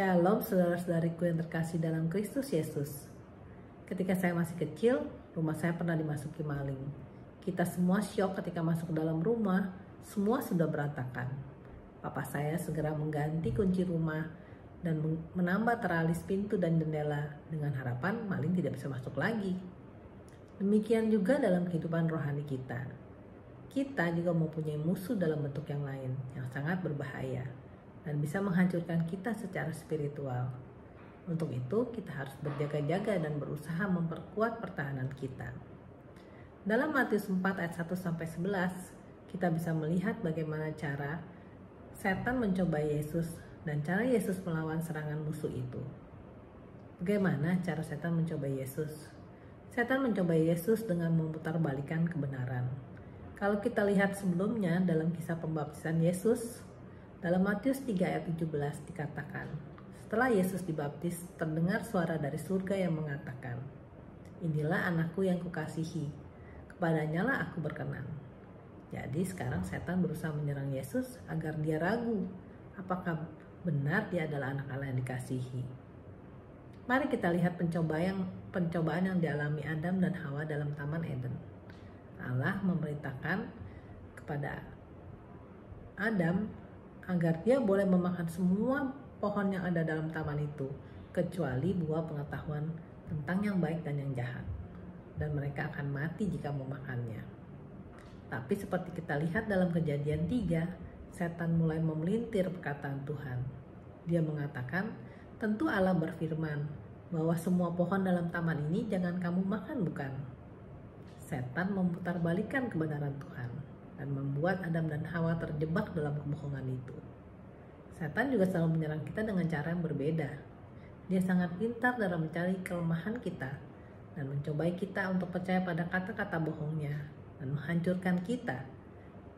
Shalom saudara-saudariku yang terkasih dalam Kristus Yesus. Ketika saya masih kecil, rumah saya pernah dimasuki maling. Kita semua syok ketika masuk ke dalam rumah, semua sudah berantakan. Papa saya segera mengganti kunci rumah dan menambah teralis pintu dan jendela dengan harapan maling tidak bisa masuk lagi. Demikian juga dalam kehidupan rohani kita. Kita juga mempunyai musuh dalam bentuk yang lain yang sangat berbahaya dan bisa menghancurkan kita secara spiritual. Untuk itu, kita harus berjaga-jaga dan berusaha memperkuat pertahanan kita. Dalam Matius 4 ayat 1-11, kita bisa melihat bagaimana cara setan mencoba Yesus dan cara Yesus melawan serangan musuh itu. Bagaimana cara setan mencoba Yesus? Setan mencoba Yesus dengan memutarbalikkan kebenaran. Kalau kita lihat sebelumnya dalam kisah pembaptisan Yesus, dalam Matius 3 ayat 17 dikatakan, setelah Yesus dibaptis, terdengar suara dari surga yang mengatakan, "Inilah anakku yang kukasihi, kepadanya lah aku berkenan." Jadi sekarang setan berusaha menyerang Yesus agar dia ragu, apakah benar dia adalah anak Allah yang dikasihi. Mari kita lihat pencobaan yang dialami Adam dan Hawa dalam Taman Eden. Allah memerintahkan kepada Adam agar dia boleh memakan semua pohon yang ada dalam taman itu, kecuali buah pengetahuan tentang yang baik dan yang jahat. Dan mereka akan mati jika memakannya. Tapi seperti kita lihat dalam Kejadian 3, setan mulai memelintir perkataan Tuhan. Dia mengatakan, tentu Allah berfirman bahwa semua pohon dalam taman ini jangan kamu makan, bukan? Setan memutarbalikkan kebenaran Tuhan dan membuat Adam dan Hawa terjebak dalam kebohongan itu. Setan juga selalu menyerang kita dengan cara yang berbeda. Dia sangat pintar dalam mencari kelemahan kita dan mencobai kita untuk percaya pada kata-kata bohongnya dan menghancurkan kita.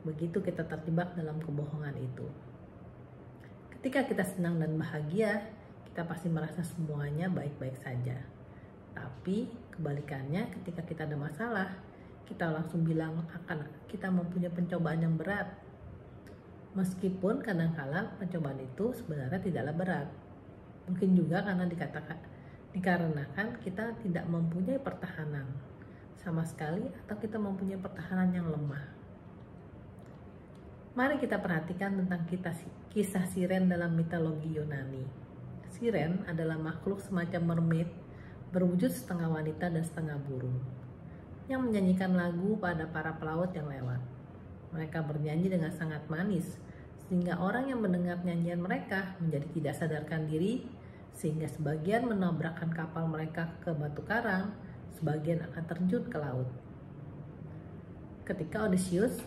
Begitu kita terjebak dalam kebohongan itu. Ketika kita senang dan bahagia, kita pasti merasa semuanya baik-baik saja. Tapi kebalikannya, ketika kita ada masalah, kita langsung bilang akan kita mempunyai pencobaan yang berat. Meskipun kadang-kala pencobaan itu sebenarnya tidaklah berat. Mungkin juga karena dikarenakan kita tidak mempunyai pertahanan sama sekali, atau kita mempunyai pertahanan yang lemah. Mari kita perhatikan tentang kisah siren dalam mitologi Yunani. Siren adalah makhluk semacam mermaid berwujud setengah wanita dan setengah burung yang menyanyikan lagu pada para pelaut yang lewat. Mereka bernyanyi dengan sangat manis, sehingga orang yang mendengar nyanyian mereka menjadi tidak sadarkan diri, sehingga sebagian menabrakkan kapal mereka ke batu karang, sebagian akan terjun ke laut. Ketika Odysseus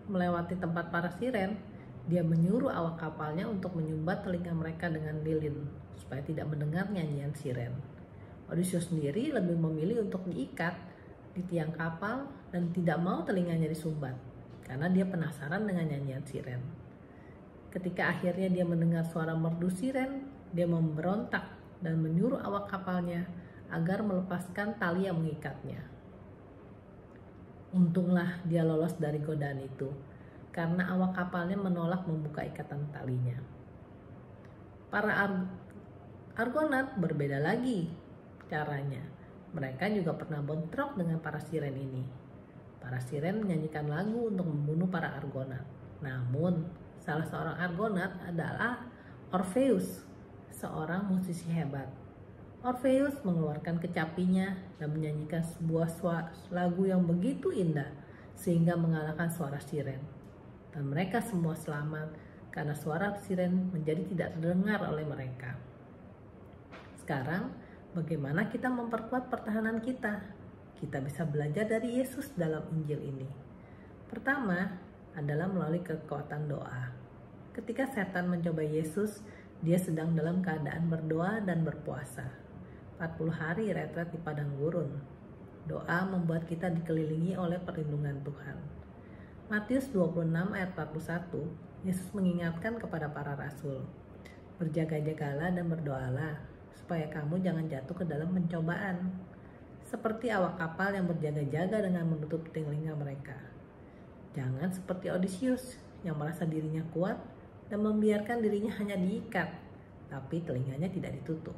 melewati tempat para siren, dia menyuruh awak kapalnya untuk menyumbat telinga mereka dengan lilin, supaya tidak mendengar nyanyian siren. Odysseus sendiri lebih memilih untuk diikat di tiang kapal dan tidak mau telinganya disumbat, karena dia penasaran dengan nyanyian siren. Ketika akhirnya dia mendengar suara merdu siren, dia memberontak dan menyuruh awak kapalnya agar melepaskan tali yang mengikatnya. Untunglah dia lolos dari godaan itu, karena awak kapalnya menolak membuka ikatan talinya. Para Argonaut berbeda lagi caranya. Mereka juga pernah bentrok dengan para siren ini. Para siren menyanyikan lagu untuk membunuh para Argonaut. Namun, salah seorang Argonaut adalah Orpheus, seorang musisi hebat. Orpheus mengeluarkan kecapinya dan menyanyikan sebuah lagu yang begitu indah sehingga mengalahkan suara siren. Dan mereka semua selamat karena suara siren menjadi tidak terdengar oleh mereka. Sekarang, bagaimana kita memperkuat pertahanan kita? Kita bisa belajar dari Yesus dalam Injil ini. Pertama adalah melalui kekuatan doa. Ketika setan mencoba Yesus, dia sedang dalam keadaan berdoa dan berpuasa. 40 hari retret di padang gurun. Doa membuat kita dikelilingi oleh perlindungan Tuhan. Matius 26 ayat 41, Yesus mengingatkan kepada para rasul, "Berjaga-jagalah dan berdoalah, supaya kamu jangan jatuh ke dalam pencobaan. Seperti awak kapal yang berjaga-jaga dengan menutup telinga mereka. Jangan seperti Odysseus yang merasa dirinya kuat dan membiarkan dirinya hanya diikat, tapi telinganya tidak ditutup.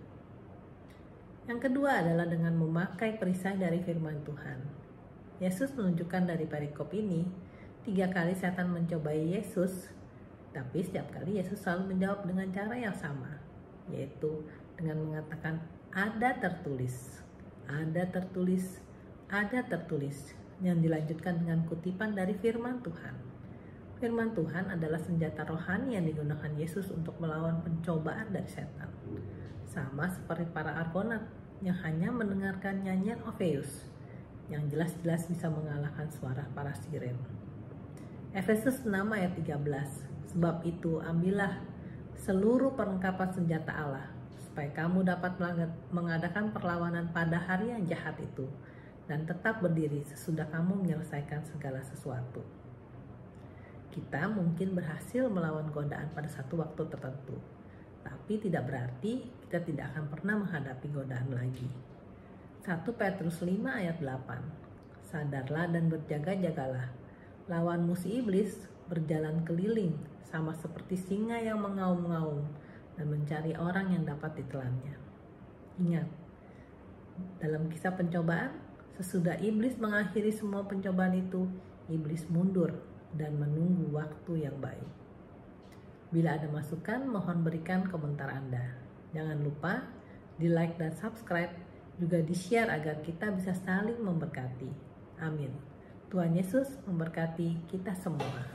Yang kedua adalah dengan memakai perisai dari firman Tuhan. Yesus menunjukkan dari perikop ini, 3 kali setan mencobai Yesus, tapi setiap kali Yesus selalu menjawab dengan cara yang sama, yaitu dengan mengatakan ada tertulis, ada tertulis, ada tertulis, yang dilanjutkan dengan kutipan dari firman Tuhan. Firman Tuhan adalah senjata rohani yang digunakan Yesus untuk melawan pencobaan dari setan. Sama seperti para Argonaut yang hanya mendengarkan nyanyian Orpheus, yang jelas-jelas bisa mengalahkan suara para siren. Efesus 6 ayat 13, sebab itu ambillah seluruh perlengkapan senjata Allah, supaya kamu dapat mengadakan perlawanan pada hari yang jahat itu, dan tetap berdiri sesudah kamu menyelesaikan segala sesuatu. Kita mungkin berhasil melawan godaan pada satu waktu tertentu, tapi tidak berarti kita tidak akan pernah menghadapi godaan lagi. 1 Petrus 5 ayat 8, sadarlah dan berjaga-jagalah, lawanmu si iblis berjalan keliling sama seperti singa yang mengaum-ngaum dan mencari orang yang dapat ditelannya. Ingat, dalam kisah pencobaan, sesudah iblis mengakhiri semua pencobaan itu, iblis mundur dan menunggu waktu yang baik. Bila ada masukan, mohon berikan komentar Anda. Jangan lupa di like dan subscribe, juga di share agar kita bisa saling memberkati. Amin. Tuhan Yesus memberkati kita semua.